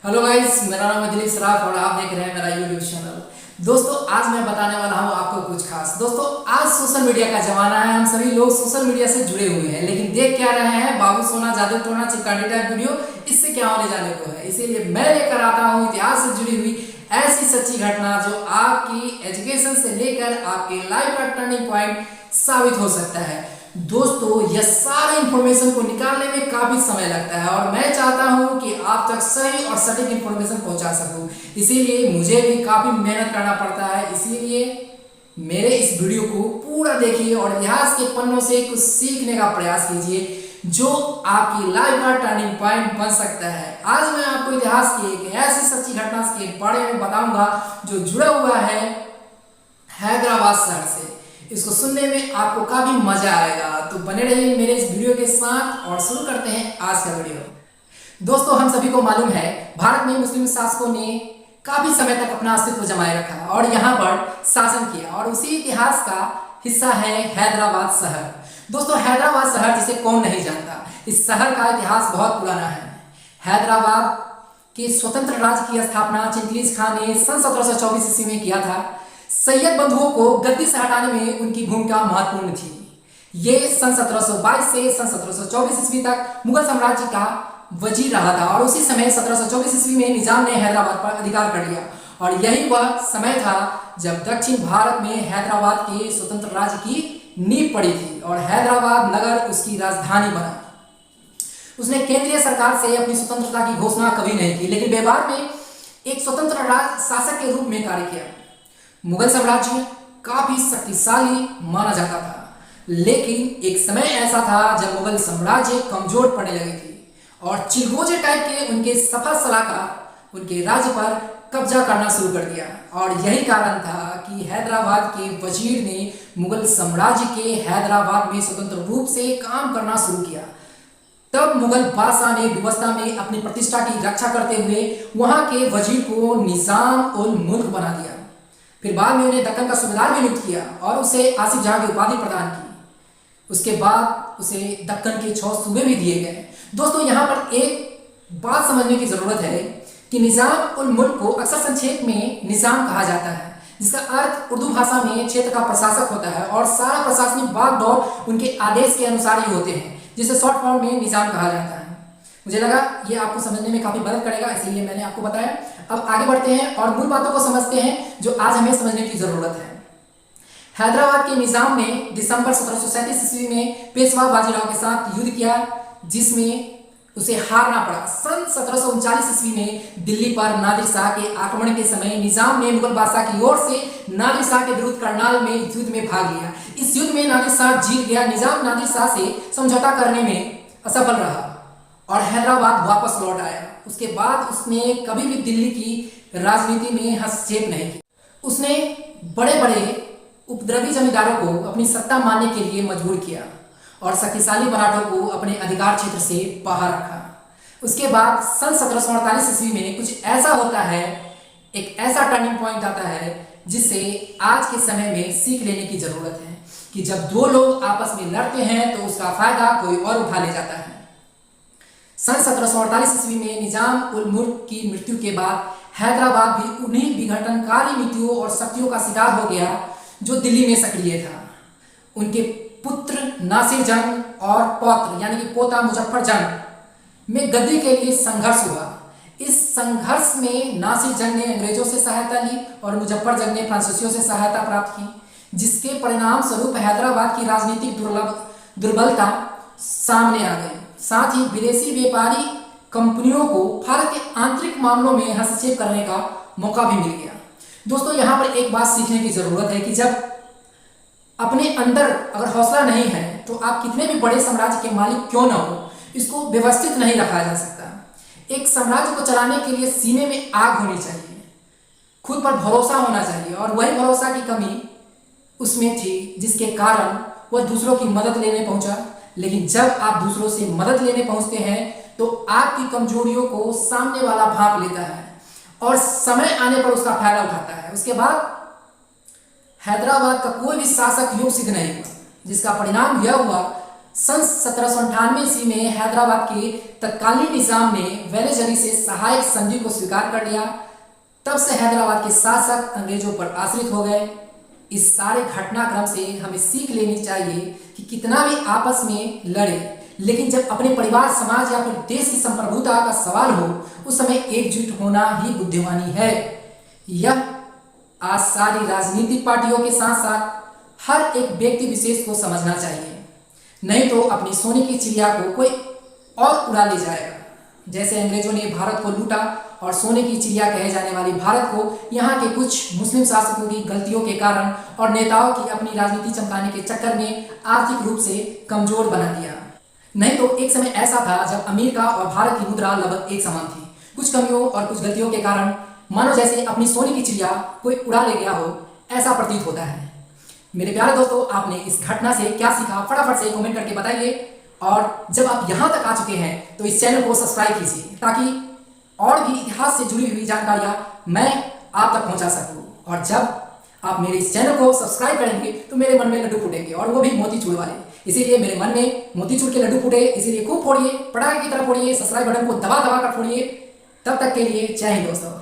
Hello guys, मेरा नाम है दिलीप सराफ और आप देख रहे हैं मेरा यूट्यूब चैनल। दोस्तों, आज मैं बताने वाला हूं आपको कुछ खास। दोस्तों, आज सोशल मीडिया का जमाना है। हम सभी लोग सोशल मीडिया से जुड़े हुए हैं, लेकिन देख क्या रहे हैं? बाबू सोना, जादू टोना, चिपकाटी टाइप वीडियो। इससे क्या होने जाने को है? इसीलिए मैं लेकर आता हूं इतिहास से जुड़ी हुई ऐसी सच्ची घटना जो आपकी एजुकेशन से लेकर आपके लाइफ का टर्निंग पॉइंट साबित हो सकता है। दोस्तों, यह सारे इंफॉर्मेशन को निकालने में काफी समय लगता है और मैं चाहता हूं कि आप तक सही और सटीक इंफॉर्मेशन पहुंचा सकूं। इसीलिए मुझे भी काफी मेहनत करना पड़ता है। इसीलिए मेरे इस वीडियो को पूरा देखिए और इतिहास के पन्नों से कुछ सीखने का प्रयास कीजिए जो आपकी लाइफ का टर्निंग पॉइंट बन सकता है। आज मैं आपको इतिहास की एक ऐसी सच्ची घटना के बारे में बताऊंगा जो जुड़ा हुआ है हैदराबाद शहर से। इसको सुनने में आपको काफी मजा आएगा, तो बने रहिए मेरे इस वीडियो के साथ और शुरू करते हैं आज का वीडियो। दोस्तों, हम सभी को मालूम है भारत में मुस्लिम शासकों ने काफी समय तक अपना अस्तित्व जमाए रखा और यहाँ पर शासन किया और उसी इतिहास का हिस्सा है हैदराबाद शहर। दोस्तों, हैदराबाद शहर जिसे कौन नहीं जानता, इस शहर का इतिहास बहुत पुराना है। हैदराबाद के स्वतंत्र राज्य की स्थापना चंगेज खान ने सन 1724 ईस्वी में किया था। सैयद बंधुओं को गद्दी से हटाने में उनकी भूमिका महत्वपूर्ण थी। ये सन 1722 से सन 1724 ईस्वी तक मुगल साम्राज्य का वजीर रहा था और उसी समय 1724 ईस्वी में निजाम ने हैदराबाद पर अधिकार कर लिया और यही वह समय था जब दक्षिण भारत में हैदराबाद के स्वतंत्र राज्य की नींव पड़ी थी और हैदराबाद नगर उसकी राजधानी बना। उसने केंद्रीय सरकार से अपनी स्वतंत्रता की घोषणा कभी नहीं की, लेकिन व्यवहार में एक स्वतंत्र राज शासक के रूप में कार्य किया। मुगल साम्राज्य काफी शक्तिशाली माना जाता था, लेकिन एक समय ऐसा था जब मुगल साम्राज्य कमजोर पड़ने लगी थी और चिलगोजे टाइप के उनके सफल सलाहकार उनके राज्य पर कब्जा करना शुरू कर दिया और यही कारण था कि हैदराबाद के वजीर ने मुगल साम्राज्य के हैदराबाद में स्वतंत्र रूप से काम करना शुरू किया। तब मुगल बादशाह ने व्यवस्था में अपनी प्रतिष्ठा की रक्षा करते हुए वहां के वजीर को निजाम उल मुल्क बना दिया। फिर बाद में उन्हें दक्कन का सूबेदार भी नियुक्त किया और उसे आसिफ जहां की उपाधि प्रदान की। उसके बाद उसे दक्कन के 6 सूबे भी दिए गए। दोस्तों, यहाँ पर एक बात समझने की जरूरत है कि निजाम उल मुल्क को अक्सर संक्षेप में निजाम कहा जाता है, जिसका अर्थ उर्दू भाषा में क्षेत्र का प्रशासक होता है और सारा प्रशासनिक भाग दौड़ उनके आदेश के अनुसार ही होते हैं, जिसे शॉर्ट फॉर्म में निजाम कहा जाता है। मुझे लगा ये आपको समझने में काफी मदद करेगा, इसीलिए मैंने आपको बताया। अब आगे बढ़ते हैं और मूल बातों को समझते हैं जो आज हमें समझने की जरूरत है। हैदराबाद के निजाम ने दिसंबर 1737 ईस्वी में पेशवा बाजीराव के साथ युद्ध किया, जिसमें उसे हारना पड़ा। सन 1739 ईस्वी में दिल्ली पर नादिर शाह के आक्रमण के समय निजाम ने मुगल बादशाह की ओर से नादिर शाह के विरुद्ध करनाल में युद्ध में भाग लिया। इस युद्ध में नादिर शाह जीत गया। निजाम नादिर शाह से समझौता करने में असफल रहा और हैदराबाद वापस लौट आया। उसके बाद उसने कभी भी दिल्ली की राजनीति में हस्तक्षेप नहीं किया। उसने बड़े बड़े उपद्रवी जमींदारों को अपनी सत्ता मानने के लिए मजबूर किया और शक्तिशाली मराठों को अपने अधिकार क्षेत्र से बाहर रखा। उसके बाद सन 1748 ईस्वी में कुछ ऐसा होता है, एक ऐसा टर्निंग पॉइंट आता है जिससे आज के समय में सीख लेने की जरूरत है कि जब दो लोग आपस में लड़ते हैं तो उसका फायदा कोई और उठा ले जाता है। सन 1748 ईस्वी में निजाम उल मुल्क की मृत्यु के बाद हैदराबाद भी उन्हीं विघटनकारी नीतियों और शक्तियों का शिकार हो गया जो दिल्ली में सक्रिय था। उनके पुत्र नासिर जंग और पौत्र यानी कि पोता मुजफ्फर जंग में गद्दी के लिए संघर्ष हुआ। इस संघर्ष में नासिर जंग ने अंग्रेजों से सहायता ली और मुजफ्फर जंग ने फ्रांसीसियों से सहायता प्राप्त की, जिसके परिणाम स्वरूप हैदराबाद की राजनीतिक दुर्बलता सामने आ गई। साथ ही विदेशी व्यापारी कंपनियों को भारत के आंतरिक मामलों में हस्तक्षेप करने का मौका भी मिल गया। दोस्तों, यहाँ पर एक बात सीखने की जरूरत है कि जब अपने अंदर अगर हौसला नहीं है तो आप कितने भी बड़े साम्राज्य के मालिक क्यों ना हो, इसको व्यवस्थित नहीं रखा जा सकता। एक साम्राज्य को चलाने के लिए सीने में आग होनी चाहिए, खुद पर भरोसा होना चाहिए और वही भरोसा की कमी उसमें थी, जिसके कारण वह दूसरों की मदद लेने पहुंचा। लेकिन जब आप दूसरों से मदद लेने पहुंचते हैं तो आपकी कमजोरियों को सामने वाला भांप लेता है और समय आने पर उसका फायदा उठाता है। उसके बाद हैदराबाद का कोई भी शासक योग सिद्ध नहीं हुआ, जिसका परिणाम यह हुआ सन 1798 ईस्वी में हैदराबाद के तत्कालीन निजाम ने वेलेज अली से सहायक संधि को स्वीकार कर लिया। तब से हैदराबाद के शासक अंग्रेजों पर आश्रित हो गए। इस सारे घटनाक्रम से हमें सीख लेनी चाहिए कि कितना भी आपस में लड़े, लेकिन जब अपने परिवार, समाज या फिर देश की संप्रभुता का सवाल हो, उस समय एकजुट होना ही बुद्धिमानी है। यह आज सारी राजनीतिक पार्टियों के साथ साथ हर एक व्यक्ति विशेष को समझना चाहिए, नहीं तो अपनी सोने की चिड़िया को कोई और उड़ा ले जाएगा। जैसे अंग्रेजों ने भारत को लूटा और सोने की चिड़िया कहे जाने वाली भारत को यहाँ के कुछ मुस्लिम शासकों की गलतियों के कारण और नेताओं की अपनी राजनीति चमकाने के चक्कर में आर्थिक रूप से कमजोर बना दिया। नहीं तो एक समय ऐसा था जब अमेरिका और भारत की मुद्रा लगभग एक समान थी। कुछ कमियों और कुछ गलतियों के कारण मानो जैसे अपनी सोने की चिड़िया कोई उड़ा ले गया हो, ऐसा प्रतीत होता है। मेरे प्यारे दोस्तों, आपने इस घटना से क्या सीखा, फटाफट से कमेंट करके बताइए। और जब आप यहाँ तक आ चुके हैं तो इस चैनल को सब्सक्राइब कीजिए, ताकि और भी इतिहास से जुड़ी हुई जानकारियाँ मैं आप तक पहुँचा सकूँ। और जब आप मेरे इस चैनल को सब्सक्राइब करेंगे तो मेरे मन में लड्डू फूटेंगे, और वो भी मोतीचूर वाले। इसीलिए मेरे मन में मोतीचूर के लड्डू फूटे, इसीलिए खूब फोड़िए, पटाखे की तरह फोड़िए, सब्सक्राइब बटन को दबा दबा कर फोड़िए। तब तक के लिए जय हिंद दोस्तों।